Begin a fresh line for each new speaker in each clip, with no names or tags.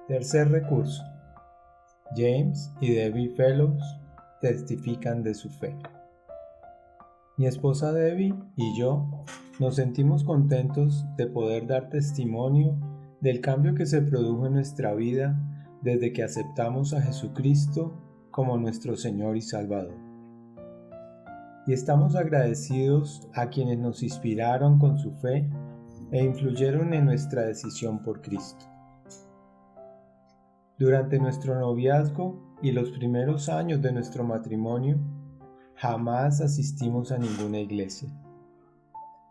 Tercer recurso. James y Debbie Fellows testifican de su fe. Mi esposa Debbie y yo nos sentimos contentos de poder dar testimonio del cambio que se produjo en nuestra vida desde que aceptamos a Jesucristo como nuestro Señor y Salvador. Y estamos agradecidos a quienes nos inspiraron con su fe e influyeron en nuestra decisión por Cristo. Durante nuestro noviazgo y los primeros años de nuestro matrimonio, jamás asistimos a ninguna iglesia.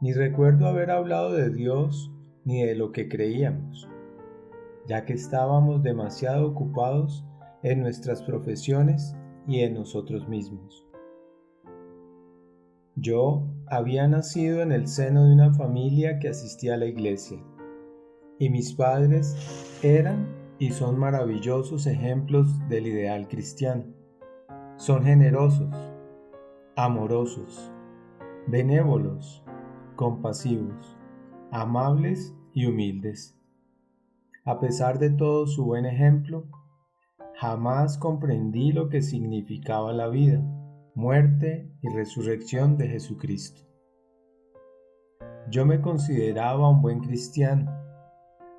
Ni recuerdo haber hablado de Dios ni de lo que creíamos, ya que estábamos demasiado ocupados en nuestras profesiones y en nosotros mismos. Yo había nacido en el seno de una familia que asistía a la iglesia, y mis padres eran y son maravillosos ejemplos del ideal cristiano. Son generosos, amorosos, benévolos, compasivos, amables y humildes. A pesar de todo su buen ejemplo, jamás comprendí lo que significaba la vida, muerte y resurrección de Jesucristo. Yo me consideraba un buen cristiano,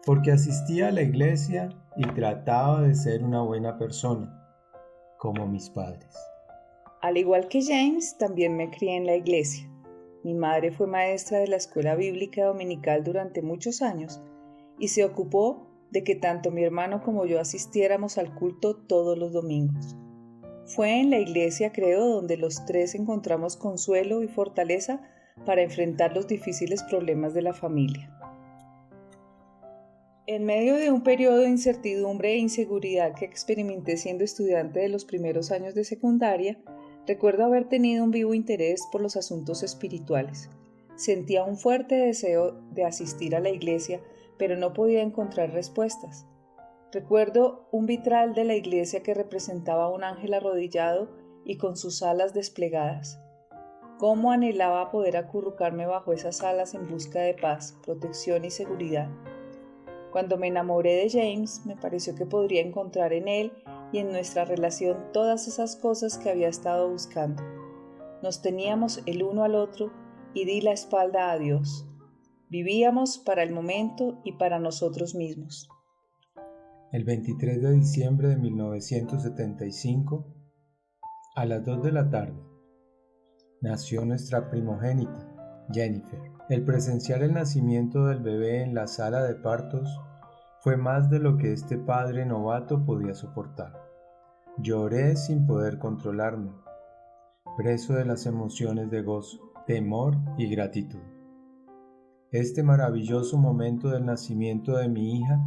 porque asistía a la iglesia y trataba de ser una buena persona, como mis padres.
Al igual que James, también me crié en la iglesia. Mi madre fue maestra de la escuela bíblica dominical durante muchos años y se ocupó de que tanto mi hermano como yo asistiéramos al culto todos los domingos. Fue en la iglesia, creo, donde los tres encontramos consuelo y fortaleza para enfrentar los difíciles problemas de la familia. En medio de un periodo de incertidumbre e inseguridad que experimenté siendo estudiante de los primeros años de secundaria, recuerdo haber tenido un vivo interés por los asuntos espirituales. Sentía un fuerte deseo de asistir a la iglesia, pero no podía encontrar respuestas. Recuerdo un vitral de la iglesia que representaba a un ángel arrodillado y con sus alas desplegadas. Cómo anhelaba poder acurrucarme bajo esas alas en busca de paz, protección y seguridad. Cuando me enamoré de James, me pareció que podría encontrar en él y en nuestra relación todas esas cosas que había estado buscando. Nos teníamos el uno al otro y di la espalda a Dios. Vivíamos para el momento y para nosotros mismos.
El 23 de diciembre de 1975, a las 2 de la tarde, nació nuestra primogénita, Jennifer. El presenciar el nacimiento del bebé en la sala de partos fue más de lo que este padre novato podía soportar. Lloré sin poder controlarme, preso de las emociones de gozo, temor y gratitud. Este maravilloso momento del nacimiento de mi hija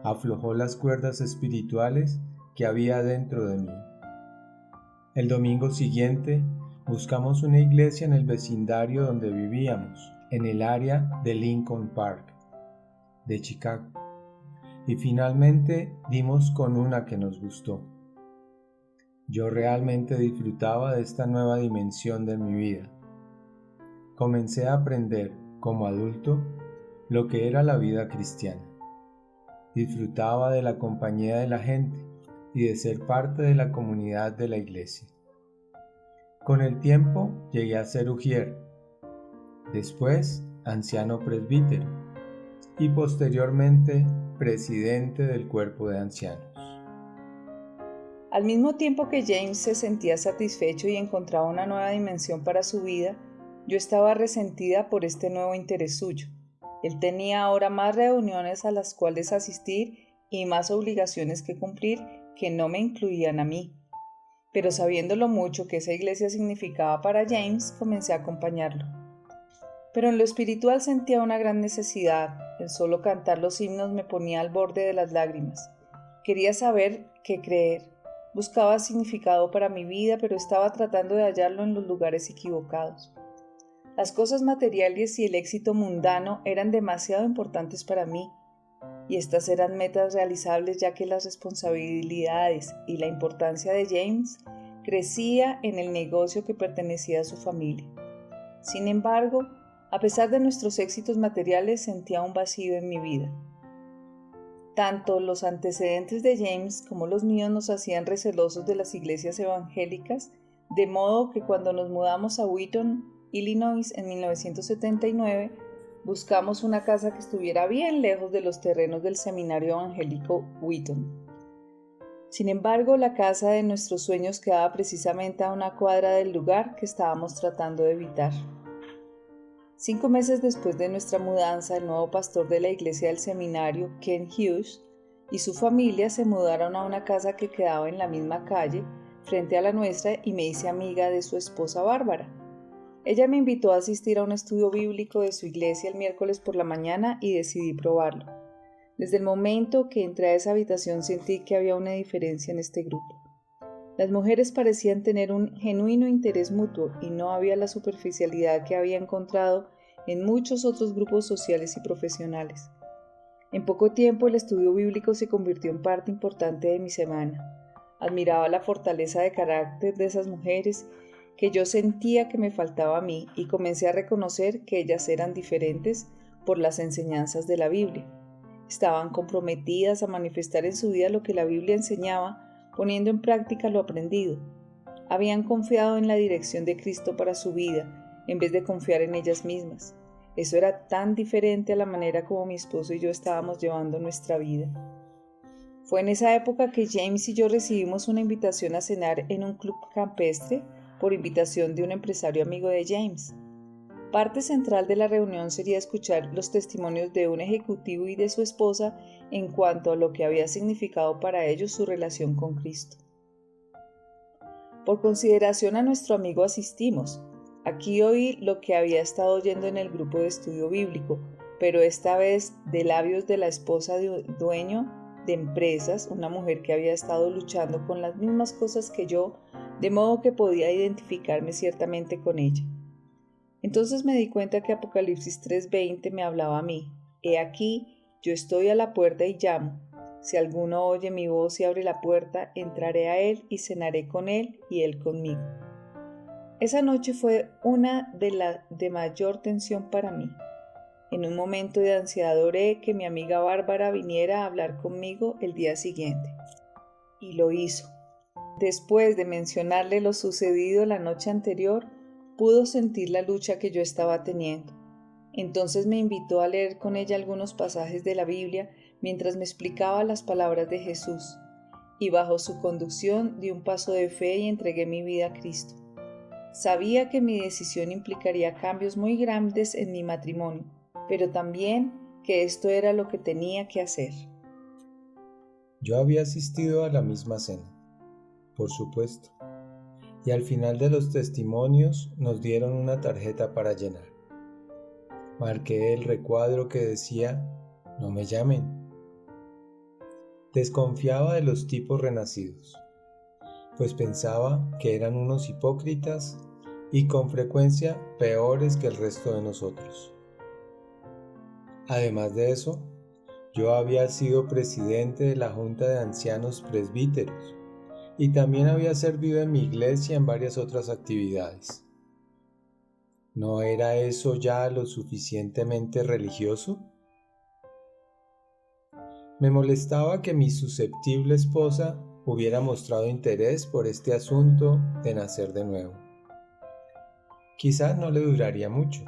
aflojó las cuerdas espirituales que había dentro de mí. El domingo siguiente buscamos una iglesia en el vecindario donde vivíamos, en el área de Lincoln Park, de Chicago, y finalmente dimos con una que nos gustó. Yo realmente disfrutaba de esta nueva dimensión de mi vida. Comencé a aprender, como adulto, lo que era la vida cristiana. Disfrutaba de la compañía de la gente y de ser parte de la comunidad de la iglesia. Con el tiempo llegué a ser ujier, después anciano presbítero y posteriormente presidente del cuerpo de ancianos.
Al mismo tiempo que James se sentía satisfecho y encontraba una nueva dimensión para su vida, yo estaba resentida por este nuevo interés suyo. Él tenía ahora más reuniones a las cuales asistir y más obligaciones que cumplir que no me incluían a mí. Pero sabiendo lo mucho que esa iglesia significaba para James, comencé a acompañarlo. Pero en lo espiritual sentía una gran necesidad. El solo cantar los himnos me ponía al borde de las lágrimas. Quería saber qué creer. Buscaba significado para mi vida, pero estaba tratando de hallarlo en los lugares equivocados. Las cosas materiales y el éxito mundano eran demasiado importantes para mí, y estas eran metas realizables ya que las responsabilidades y la importancia de James crecía en el negocio que pertenecía a su familia. Sin embargo, a pesar de nuestros éxitos materiales, sentía un vacío en mi vida. Tanto los antecedentes de James como los míos nos hacían recelosos de las iglesias evangélicas, de modo que cuando nos mudamos a Wheaton, Illinois, en 1979, buscamos una casa que estuviera bien lejos de los terrenos del seminario evangélico Wheaton. Sin embargo, la casa de nuestros sueños quedaba precisamente a una cuadra del lugar que estábamos tratando de evitar. 5 meses después de nuestra mudanza, el nuevo pastor de la iglesia del seminario, Ken Hughes, y su familia se mudaron a una casa que quedaba en la misma calle, frente a la nuestra, y me hice amiga de su esposa Bárbara. Ella me invitó a asistir a un estudio bíblico de su iglesia el miércoles por la mañana y decidí probarlo. Desde el momento que entré a esa habitación sentí que había una diferencia en este grupo. Las mujeres parecían tener un genuino interés mutuo y no había la superficialidad que había encontrado en muchos otros grupos sociales y profesionales. En poco tiempo el estudio bíblico se convirtió en parte importante de mi semana. Admiraba la fortaleza de carácter de esas mujeres que yo sentía que me faltaba a mí y comencé a reconocer que ellas eran diferentes por las enseñanzas de la Biblia. Estaban comprometidas a manifestar en su vida lo que la Biblia enseñaba, poniendo en práctica lo aprendido. Habían confiado en la dirección de Cristo para su vida, en vez de confiar en ellas mismas. Eso era tan diferente a la manera como mi esposo y yo estábamos llevando nuestra vida. Fue en esa época que James y yo recibimos una invitación a cenar en un club campestre por invitación de un empresario amigo de James. Parte central de la reunión sería escuchar los testimonios de un ejecutivo y de su esposa en cuanto a lo que había significado para ellos su relación con Cristo. Por consideración a nuestro amigo asistimos. Aquí oí lo que había estado oyendo en el grupo de estudio bíblico, pero esta vez de labios de la esposa de un dueño de empresas, una mujer que había estado luchando con las mismas cosas que yo, de modo que podía identificarme ciertamente con ella. Entonces me di cuenta que Apocalipsis 3:20 me hablaba a mí. He aquí, yo estoy a la puerta y llamo. Si alguno oye mi voz y abre la puerta, entraré a él y cenaré con él y él conmigo. Esa noche fue una de mayor tensión para mí. En un momento de ansiedad oré que mi amiga Bárbara viniera a hablar conmigo el día siguiente. Y lo hizo. Después de mencionarle lo sucedido la noche anterior, pudo sentir la lucha que yo estaba teniendo. Entonces me invitó a leer con ella algunos pasajes de la Biblia mientras me explicaba las palabras de Jesús, y bajo su conducción di un paso de fe y entregué mi vida a Cristo. Sabía que mi decisión implicaría cambios muy grandes en mi matrimonio, pero también que esto era lo que tenía que hacer.
Yo había asistido a la misma cena, por supuesto, y al final de los testimonios nos dieron una tarjeta para llenar. Marqué el recuadro que decía, no me llamen. Desconfiaba de los tipos renacidos, pues pensaba que eran unos hipócritas y con frecuencia peores que el resto de nosotros. Además de eso, yo había sido presidente de la Junta de Ancianos Presbíteros y también había servido en mi iglesia en varias otras actividades. ¿No era eso ya lo suficientemente religioso? Me molestaba que mi susceptible esposa hubiera mostrado interés por este asunto de nacer de nuevo. Quizás no le duraría mucho,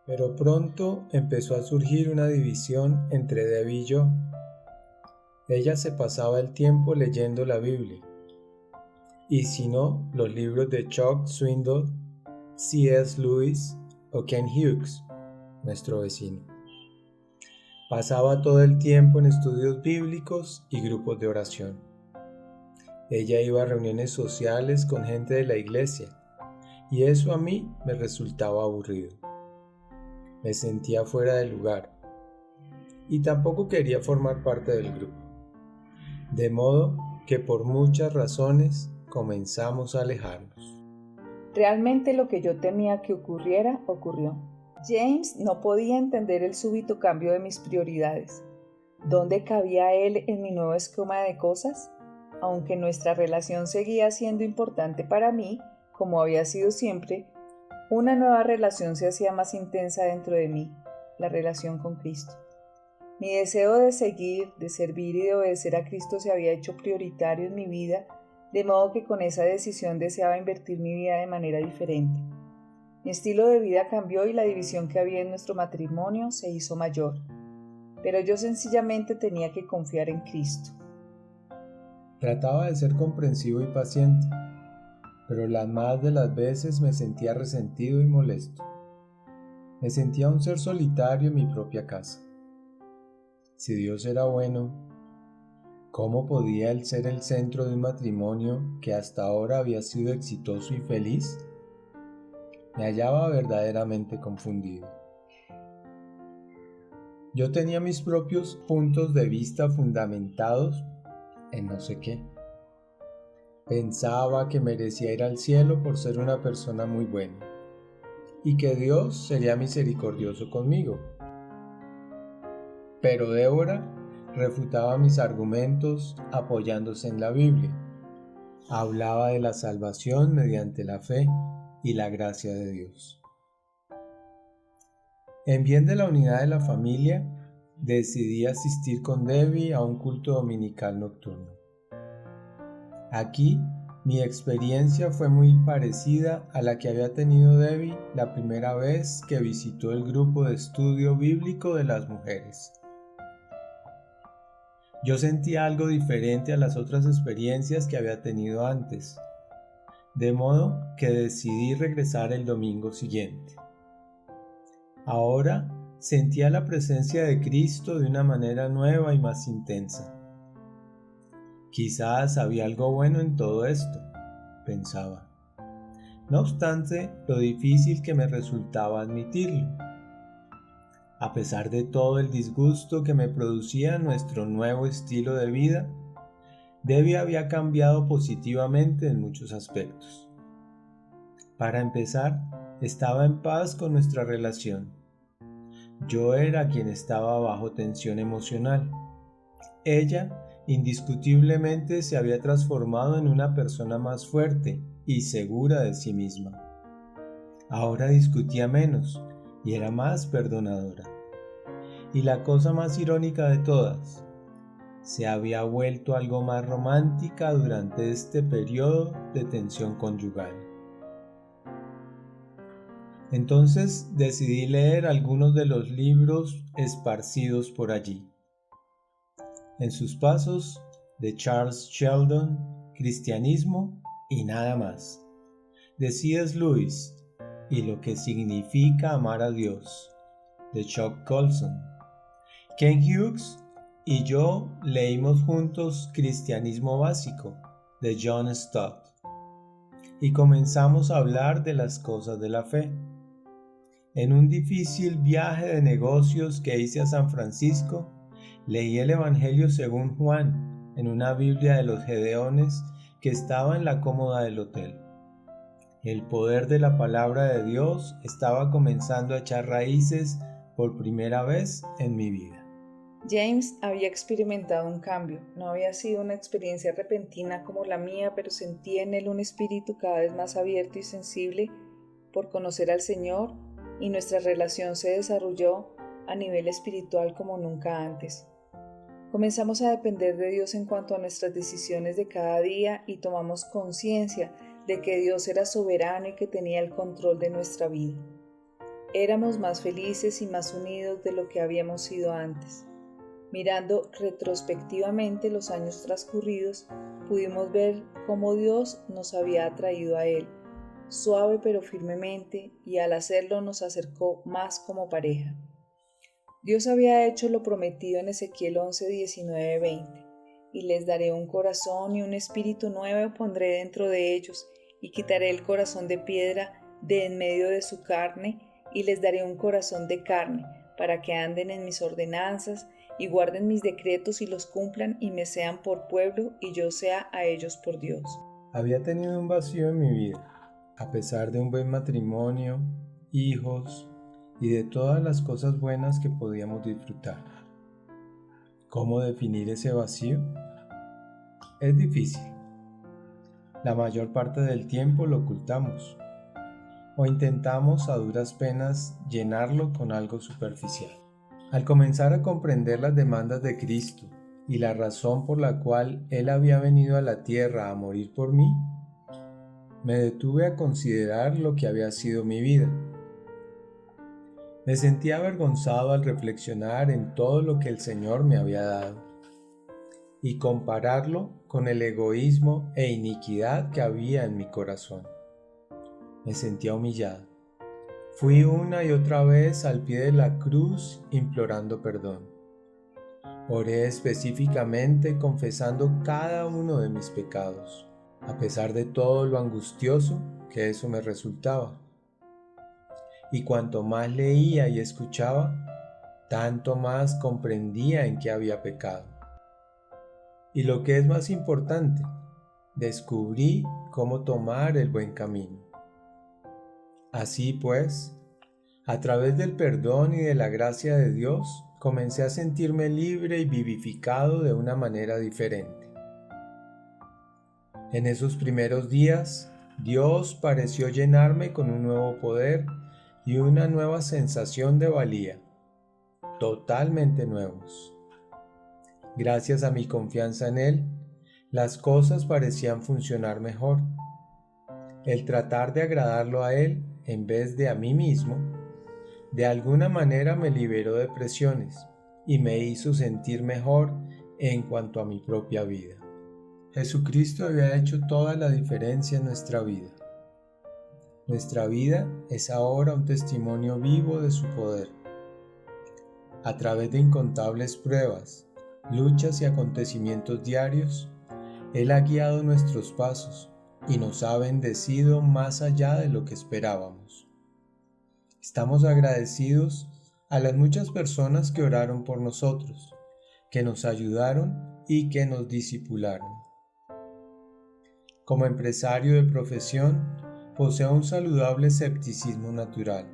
pero pronto empezó a surgir una división entre Debbie y yo. Ella se pasaba el tiempo leyendo la Biblia, y si no, los libros de Chuck Swindoll, C.S. Lewis o Ken Hughes, nuestro vecino. Pasaba todo el tiempo en estudios bíblicos y grupos de oración. Ella iba a reuniones sociales con gente de la iglesia, y eso a mí me resultaba aburrido. Me sentía fuera de lugar, y tampoco quería formar parte del grupo. De modo que por muchas razones comenzamos a alejarnos.
Realmente lo que yo temía que ocurriera, ocurrió. James no podía entender el súbito cambio de mis prioridades. ¿Dónde cabía él en mi nuevo esquema de cosas? Aunque nuestra relación seguía siendo importante para mí, como había sido siempre, una nueva relación se hacía más intensa dentro de mí, la relación con Cristo. Mi deseo de seguir, de servir y de obedecer a Cristo se había hecho prioritario en mi vida, de modo que con esa decisión deseaba invertir mi vida de manera diferente. Mi estilo de vida cambió y la división que había en nuestro matrimonio se hizo mayor, pero yo sencillamente tenía que confiar en Cristo.
Trataba de ser comprensivo y paciente, pero las más de las veces me sentía resentido y molesto. Me sentía un ser solitario en mi propia casa. Si Dios era bueno, ¿cómo podía Él ser el centro de un matrimonio que hasta ahora había sido exitoso y feliz? Me hallaba verdaderamente confundido. Yo tenía mis propios puntos de vista fundamentados en no sé qué. Pensaba que merecía ir al cielo por ser una persona muy buena y que Dios sería misericordioso conmigo. Pero Débora refutaba mis argumentos apoyándose en la Biblia. Hablaba de la salvación mediante la fe y la gracia de Dios. En bien de la unidad de la familia, decidí asistir con Debbie a un culto dominical nocturno. Aquí, mi experiencia fue muy parecida a la que había tenido Debbie la primera vez que visitó el grupo de estudio bíblico de las mujeres. Yo sentía algo diferente a las otras experiencias que había tenido antes, de modo que decidí regresar el domingo siguiente. Ahora sentía la presencia de Cristo de una manera nueva y más intensa. Quizás había algo bueno en todo esto, pensaba. No obstante, lo difícil que me resultaba admitirlo. A pesar de todo el disgusto que me producía nuestro nuevo estilo de vida, Debbie había cambiado positivamente en muchos aspectos. Para empezar, estaba en paz con nuestra relación. Yo era quien estaba bajo tensión emocional. Ella, indiscutiblemente, se había transformado en una persona más fuerte y segura de sí misma. Ahora discutía menos y era más perdonadora. Y la cosa más irónica de todas, se había vuelto algo más romántica durante este periodo de tensión conyugal. Entonces decidí leer algunos de los libros esparcidos por allí. En sus pasos, de Charles Sheldon, Cristianismo y nada más, de C.S. Lewis, y lo que significa amar a Dios, de Chuck Colson. Ken Hughes y yo leímos juntos Cristianismo Básico, de John Stott, y comenzamos a hablar de las cosas de la fe. En un difícil viaje de negocios que hice a San Francisco, leí el Evangelio según Juan en una Biblia de los Gedeones que estaba en la cómoda del hotel. El poder de la palabra de Dios estaba comenzando a echar raíces por primera vez en mi vida.
James había experimentado un cambio. No había sido una experiencia repentina como la mía, pero sentía en él un espíritu cada vez más abierto y sensible por conocer al Señor, y nuestra relación se desarrolló a nivel espiritual como nunca antes. Comenzamos a depender de Dios en cuanto a nuestras decisiones de cada día y tomamos conciencia de que Dios era soberano y que tenía el control de nuestra vida. Éramos más felices y más unidos de lo que habíamos sido antes. Mirando retrospectivamente los años transcurridos, pudimos ver cómo Dios nos había atraído a Él, suave pero firmemente, y al hacerlo nos acercó más como pareja. Dios había hecho lo prometido en Ezequiel 11, 19, 20. Y les daré un corazón y un espíritu nuevo pondré dentro de ellos, y quitaré el corazón de piedra de en medio de su carne, y les daré un corazón de carne, para que anden en mis ordenanzas, y guarden mis decretos y los cumplan, y me sean por pueblo, y yo sea a ellos por Dios.
Había tenido un vacío en mi vida, a pesar de un buen matrimonio, hijos y de todas las cosas buenas que podíamos disfrutar. ¿Cómo definir ese vacío? Es difícil. La mayor parte del tiempo lo ocultamos o intentamos a duras penas llenarlo con algo superficial. Al comenzar a comprender las demandas de Cristo y la razón por la cual Él había venido a la tierra a morir por mí, me detuve a considerar lo que había sido mi vida. Me sentía avergonzado al reflexionar en todo lo que el Señor me había dado y compararlo con el egoísmo e iniquidad que había en mi corazón. Me sentía humillado. Fui una y otra vez al pie de la cruz implorando perdón. Oré específicamente confesando cada uno de mis pecados, a pesar de todo lo angustioso que eso me resultaba. Y cuanto más leía y escuchaba, tanto más comprendía en qué había pecado. Y lo que es más importante, descubrí cómo tomar el buen camino. Así pues, a través del perdón y de la gracia de Dios, comencé a sentirme libre y vivificado de una manera diferente. En esos primeros días, Dios pareció llenarme con un nuevo poder y una nueva sensación de valía, totalmente nuevos. Gracias a mi confianza en Él, las cosas parecían funcionar mejor. El tratar de agradarlo a Él en vez de a mí mismo, de alguna manera me liberó de presiones y me hizo sentir mejor en cuanto a mi propia vida. Jesucristo había hecho toda la diferencia en nuestra vida. Nuestra vida es ahora un testimonio vivo de su poder. A través de incontables pruebas, luchas y acontecimientos diarios, Él ha guiado nuestros pasos y nos ha bendecido más allá de lo que esperábamos. Estamos agradecidos a las muchas personas que oraron por nosotros, que nos ayudaron y que nos discipularon. Como empresario de profesión, poseo un saludable escepticismo natural.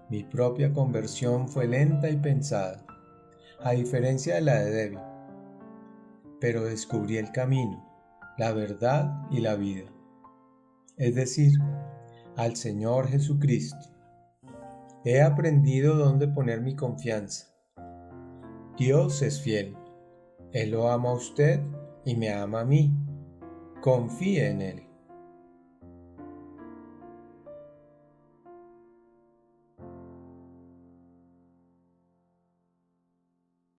Mi propia conversión fue lenta y pensada, a diferencia de la de Debbie, pero descubrí el camino, la verdad y la vida, es decir, al Señor Jesucristo. He aprendido dónde poner mi confianza. Dios es fiel. Él lo ama a usted y me ama a mí. Confíe en Él.